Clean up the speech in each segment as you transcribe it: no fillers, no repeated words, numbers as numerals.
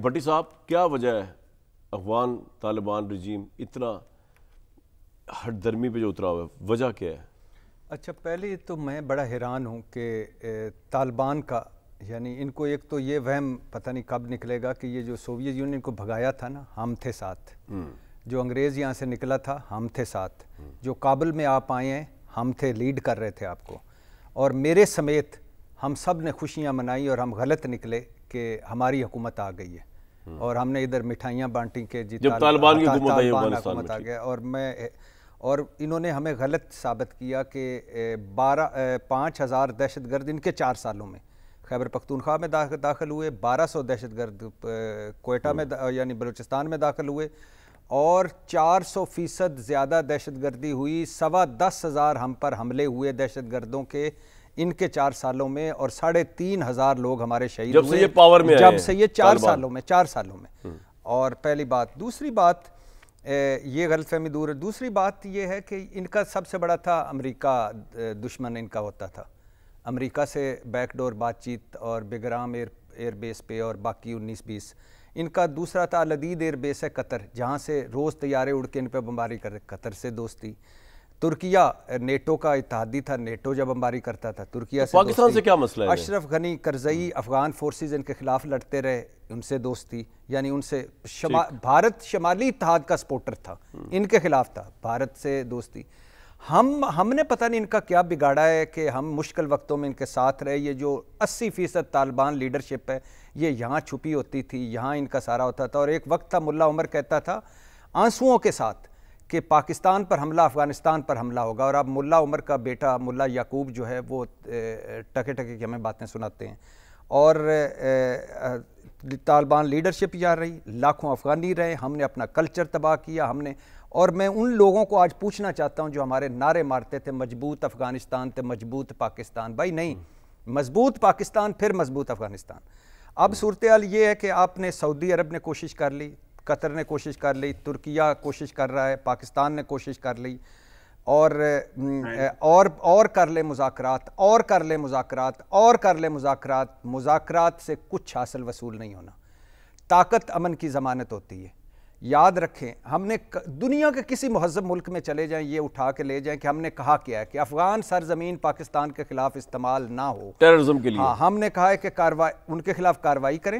بھٹی صاحب، کیا وجہ ہے افغان طالبان رجیم اتنا ہٹ درمی پہ جو اترا ہوا ہے؟ وجہ کیا ہے؟ اچھا، پہلے تو میں بڑا حیران ہوں کہ طالبان کا، یعنی ان کو ایک تو یہ وہم پتہ نہیں کب نکلے گا کہ یہ جو سوویت یونین کو بھگایا تھا نا، ہم تھے ساتھ. جو انگریز یہاں سے نکلا تھا ہم تھے ساتھ. جو کابل میں آپ آئے ہیں ہم تھے، لیڈ کر رہے تھے آپ کو. اور میرے سمیت ہم سب نے خوشیاں منائی اور ہم غلط نکلے کہ ہماری حکومت آ گئی ہے. اور ہم نے ادھر مٹھائیاں بانٹی کہ جی جب طالبان کی حکومت آئی افغانستان حکومت آ گیا. اور انہوں نے ہمیں غلط ثابت کیا کہ 5,000 دہشت گرد ان کے 4 سالوں میں خیبر پختونخوا میں داخل ہوئے، 1,200 دہشت گرد کوئٹہ میں یعنی بلوچستان میں داخل ہوئے، اور 400% زیادہ دہشت گردی ہوئی. 10,15,000 ہم پر حملے ہوئے دہشت گردوں کے ان کے 4 سالوں میں، اور 3,500 لوگ ہمارے شہید ہوئے جب سے یہ پاور میں آئے ہیں، جب سے یہ 4 سالوں میں. اور پہلی بات. دوسری بات، یہ غلط فہمی دور ہے. دوسری بات یہ ہے کہ ان کا سب سے بڑا تھا امریکہ، دشمن ان کا ہوتا تھا. امریکہ سے بیک ڈور بات چیت، اور بیگرام ایئر بیس پہ اور باقی 19-20. ان کا دوسرا تھا العدید ایئر بیس ہے قطر، جہاں سے روز طیارے اڑ کے ان پہ بمباری کر رہے. قطر سے دوستی. ترکیہ نیٹو کا اتحادی تھا، نیٹو جب بمباری کرتا تھا ترکیہ سے. پاکستان سے کیا مسئلہ ہے؟ اشرف غنی کرزئی افغان فورسز ان کے خلاف لڑتے رہے، ان سے دوستی. یعنی ان سے بھارت شمالی اتحاد کا سپورٹر تھا، ان کے خلاف تھا، بھارت سے دوستی. ہم نے پتہ نہیں ان کا کیا بگاڑا ہے کہ ہم مشکل وقتوں میں ان کے ساتھ رہے. یہ جو 80% طالبان لیڈرشپ ہے یہ یہاں چھپی ہوتی تھی، یہاں ان کا سارا ہوتا تھا. اور ایک وقت تھا ملا عمر کہتا تھا آنسوؤں کے ساتھ کہ پاکستان پر حملہ افغانستان پر حملہ ہوگا. اور اب ملا عمر کا بیٹا ملا یعقوب جو ہے وہ ٹکے ٹکے کی ہمیں باتیں سناتے ہیں. اور طالبان لیڈرشپ یہاں رہی، لاکھوں افغانی رہے، ہم نے اپنا کلچر تباہ کیا. اور میں ان لوگوں کو آج پوچھنا چاہتا ہوں جو ہمارے نعرے مارتے تھے مضبوط افغانستان تھے، مضبوط پاکستان. بھائی نہیں، مضبوط پاکستان پھر مضبوط افغانستان. اب صورتحال یہ ہے کہ آپ نے سعودی عرب نے کوشش کر لی، قطر نے کوشش کر لی، ترکیہ کوشش کر رہا ہے، پاکستان نے کوشش کر لی، اور کر لے مذاکرات، اور کر لے مذاکرات، اور کر لے مذاکرات. مذاکرات سے کچھ حاصل وصول نہیں ہونا. طاقت امن کی ضمانت ہوتی ہے. یاد رکھیں، ہم نے دنیا کے کسی مہذب ملک میں چلے جائیں، یہ اٹھا کے لے جائیں کہ ہم نے کہا کیا ہے کہ افغان سرزمین پاکستان کے خلاف استعمال نہ ہو ٹیررزم کے لیے. ہاں، ہم نے کہا ہے کہ ان کے خلاف کارروائی کریں،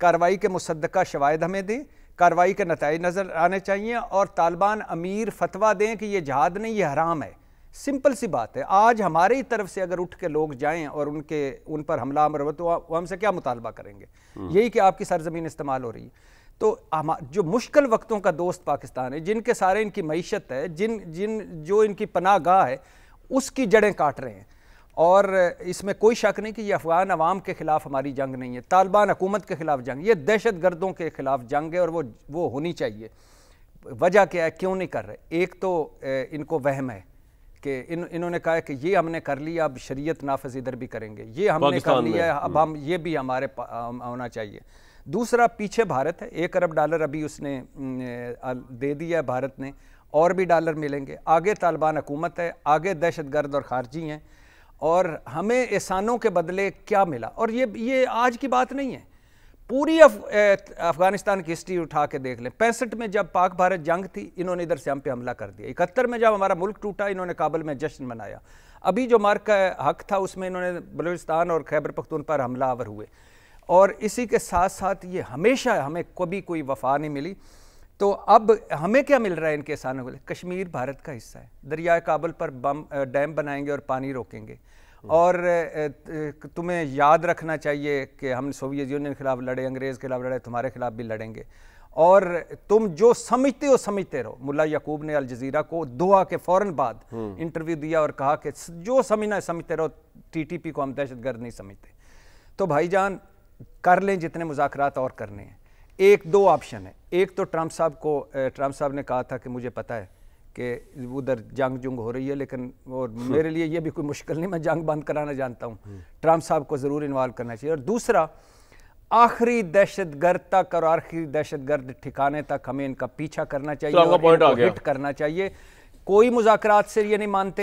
کارروائی کے مصدقہ شواہد ہمیں دیں، کارروائی کے نتائج نظر آنے چاہیے، اور طالبان امیر فتویٰ دیں کہ یہ جہاد نہیں، یہ حرام ہے. سمپل سی بات ہے. آج ہماری طرف سے اگر اٹھ کے لوگ جائیں اور ان پر حملہ آور ہو تو وہ ہم سے کیا مطالبہ کریں گے؟ یہی کہ آپ کی سرزمین استعمال ہو رہی ہے. تو جو مشکل وقتوں کا دوست پاکستان ہے، جن کے سارے ان کی معیشت ہے، جو ان کی پناہ گاہ ہے، اس کی جڑیں کاٹ رہے ہیں. اور اس میں کوئی شک نہیں کہ یہ افغان عوام کے خلاف ہماری جنگ نہیں ہے، طالبان حکومت کے خلاف جنگ، یہ دہشت گردوں کے خلاف جنگ ہے، اور وہ ہونی چاہیے. وجہ کیا ہے، کیوں نہیں کر رہے؟ ایک تو ان کو وہم ہے کہ انہوں نے کہا ہے کہ یہ ہم نے کر لیا، اب شریعت نافذ ادھر بھی کریں گے. یہ ہم نے کر لیا ہے، اب یہ بھی ہمارے ہونا چاہیے. دوسرا، پیچھے بھارت ہے. $1 ارب ابھی اس نے دے دیا ہے بھارت نے، اور بھی ڈالر ملیں گے. آگے طالبان حکومت ہے، آگے دہشت گرد اور خارجی ہیں. اور ہمیں احسانوں کے بدلے کیا ملا؟ اور یہ آج کی بات نہیں ہے. پوری افغانستان کی ہسٹری اٹھا کے دیکھ لیں. 65 میں جب پاک بھارت جنگ تھی، انہوں نے ادھر سے ہم پہ حملہ کر دیا. 71 میں جب ہمارا ملک ٹوٹا، انہوں نے کابل میں جشن منایا. ابھی جو مارک کا حق تھا اس میں انہوں نے بلوچستان اور خیبر پختونخوا پر حملہ آور ہوئے. اور اسی کے ساتھ ساتھ یہ ہمیشہ ہمیں کبھی کوئی وفا نہیں ملی. تو اب ہمیں کیا مل رہا ہے ان کے احسانوں کے؟ کشمیر بھارت کا حصہ ہے. دریائے کابل پر ڈیم بنائیں گے اور پانی روکیں گے. اور تمہیں یاد رکھنا چاہیے کہ ہم سوویت یونین کے خلاف لڑے، انگریز کے خلاف لڑے، تمہارے خلاف بھی لڑیں گے. اور تم جو سمجھتے ہو سمجھتے رہو. ملا یعقوب نے الجزیرہ کو دعا کے فوراً بعد انٹرویو دیا اور کہا کہ جو سمجھنا ہے سمجھتے رہو، TTP کو ہم دہشت گرد نہیں سمجھتے. تو بھائی جان، کر لیں جتنے مذاکرات اور کرنے ہیں. 2 آپشن ہے. ایک تو ٹرمپ صاحب نے کہا تھا کہ مجھے پتہ ہے کہ ادھر جنگ ہو رہی ہے، لیکن اور میرے لیے یہ بھی کوئی مشکل نہیں، میں جنگ بند کرانا جانتا ہوں. ٹرمپ صاحب کو ضرور انوالو کرنا چاہیے. اور دوسرا، آخری دہشت گرد تک اور آخری دہشت گرد ٹھکانے تک ہمیں ان کا پیچھا کرنا چاہیے اور ان کو ہٹ کرنا چاہیے. کوئی مذاکرات سے یہ نہیں مانتے.